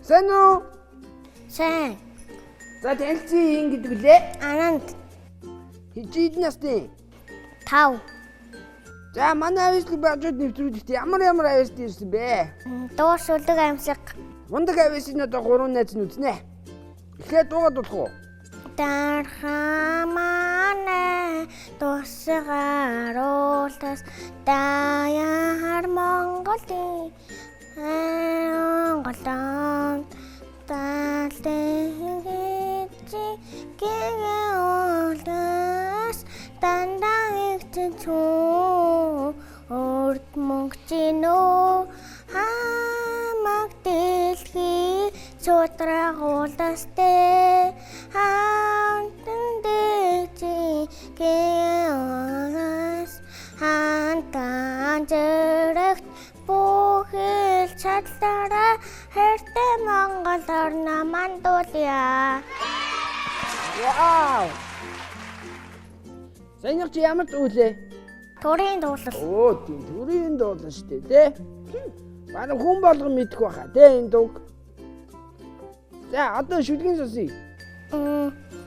Сайн уу? Сайн. За танилцын гэдэг үлээ. Ананд Хичээд насны. 5. За манай авьяаслыг багжууд нэвтрүүлэхдээ ямар авьяас ирсэн бэ? Дуус үлэг амьсаг. Мундаг авьяасын одоо 3 найз нь үзнэ. Эхлээд дуугаад болох уу? Дархамана дуусгаар уултас даяар Монголын Монголон талдэгчи гэгүүлдас дандаа ихтэй урд мөнгчинөө хамаг дэлхий судрагуулдастэй хантан дэжи гэгүүлдас хантан зэрэгт бүхэл чадлаараа хэртэй Монгол орно мандуулъя. Вау! Санийх чи ямар дуулээ? Төрийн дуулал. Оо тийм төрийн дуулал шүү дээ, тэ? Бараг хүн болгон мэдэх байхаа, тэ энэ дууг. За одоо шүлгийн сонсъё.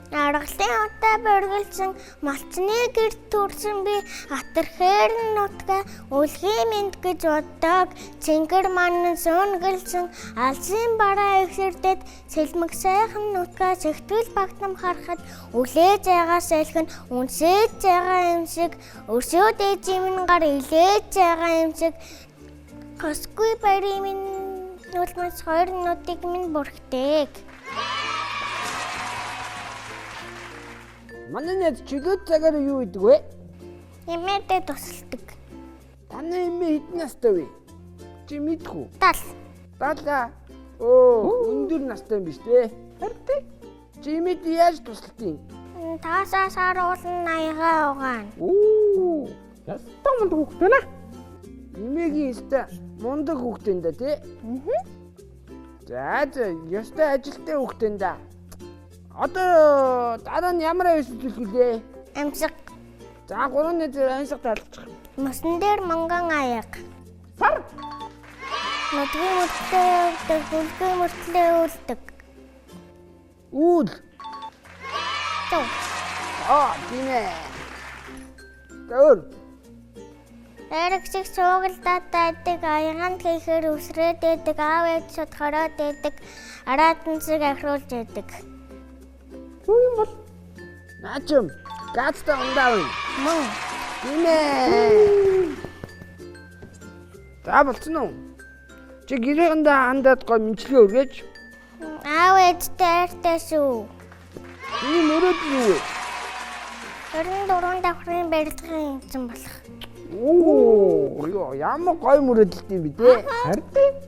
Аргалын утаа бэргэлсэн малчны гэрт төрсөн би атархээр нутгаа үлгийн мэд гэж боддог цэнгэр манан сүнгэлсэн алсын бараа ихсэрдэд сэлмэг сайхан нутгаа сэгтгэл багтам харахад үлээж байгаа сэлхэн үнсэж байгаа юм шиг өрсөд ээжийн гар илээж байгаа юм шиг хосгүй барийн минь нулмас хоёр нутгийг минь бүрхдэг. Манай найз чөлөөт цагаар юу гэдэг вэ? Эмээдээ тусалдаг. Таны эмээ хэдэн настай вэ? Чи мэдэх үү? 70. 70. Оо, өндөр настай юм биш үү? Харин чи эмээд яаж тусалдیں۔ Таасаа саруулн аягаа угаана. Оо, ястаа мундаг хүүхдээ наа. Эмээгийн ястаа мундаг хүүхдээ энэ тий? За, ястаа ажилтай хүүхдээ энэ да. Одоо дараа нь ямар авьяас үзүүлэх вэ? Амьсаг. За 3 найз амьсаг талчих. Мөсөн дээр манган аяг. Сар. Нутгийн мөртлөө өвдөг, хөлгийн мөртлөө өвдөг. Үл. Тоо. Тийм ээ. Өөр. Эрэгсэг суугалдаад байдаг, аяганд хийхээр үсрээд байдаг, аав ээж шууд хороод байдаг, араатансыг ахируулж байдаг. Юу юм бол? Наачм. Гацтай ундаав. Мөн. Тийм ээ. За болцсон уу? Чи гэрээндээ хандаад гоо мэнчлээ өргөж. Аав ээжтэй айртай шүү. Миний мөрөөдөл юу вэ? 24 давхрын барилгын эзэн болох. Оо, ямар гоё мөрөөдөлтэй би дээ. Харин.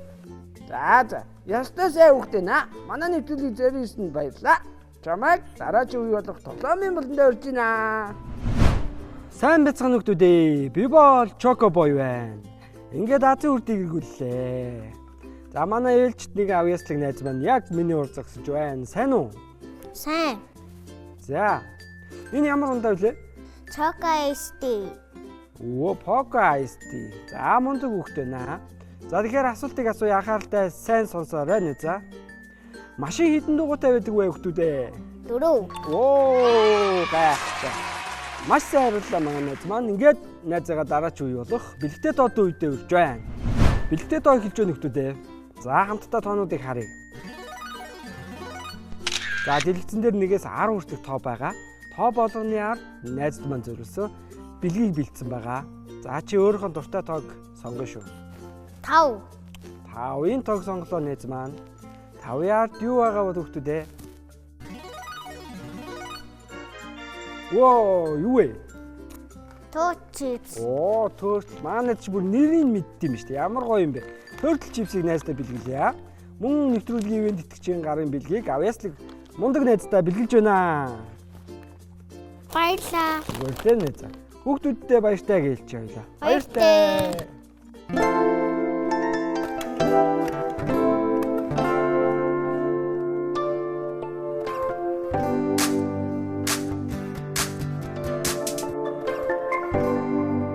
За. Ястаа сайн хүүхдээ наа. Манай нэвтрүүлгийг зориулсанд баярлалаа. Чамайг дараагийн үе болох тоглоомын болондоо урьж байна. Сайн бяцхан нөхдүүдээ. Би бол Choco Boy байна. Ингээд Азийн үрдийг эргүүллээ. За манай ээлжид нэг авьяаслаг найз маань яг миний ур зогсож байна. Сайн уу? Сайн. За. Энэ ямар ундаа вүлээ? Choco SD. Оо, Poco SD. За мундаг хүүхдээ наа. За тэгэхээр асуултыг асууя, анхааралтай сайн сонсоорой нэ за. Машин хідэн дугуйтай байдаг вэ хүүхдүүдээ? 4. Оо, гайхалтай. Маш сайн хариуллаа манай найз маань. Ингээд найзаагаа дараач үе болох бэлэгтэй тоодын үедээ үрж байна. Бэлэгтэй тоо хэлж өгнө хүүхдүүдээ. За хамтдаа тоонуудыг харъя. За дэлгэцэн дээр 1-ээс 10 хүртэлх тоо байгаа. Тоо болгоны ард найзд маань зориулсан бэлгийг бэлдсэн байгаа. За чи өөрийнхөө дуртай тоог сонгоно шүү. 5. 5-ын тоог сонголоо найз маань. 5-ын ард юу байгаа бол хүүхдүүдээ? Воо, юу вэ? Toad chips. Оо, turtle. Манай чи бүр нэрийг мэдт юм шүү дээ. Ямар гоё юм бэ? Turtle chips-ийг найздаа бэлгэлье. Мөн нэвтрүүлгийн ивент итгэгчийн гарын бэлгийг авьяаслаг мундаг найздаа бэлгэлж байна. Баярлалаа. Баярлалаа найзаа. Хүүхдүүдтэй баяртай гэлж явлаа. Баяртай.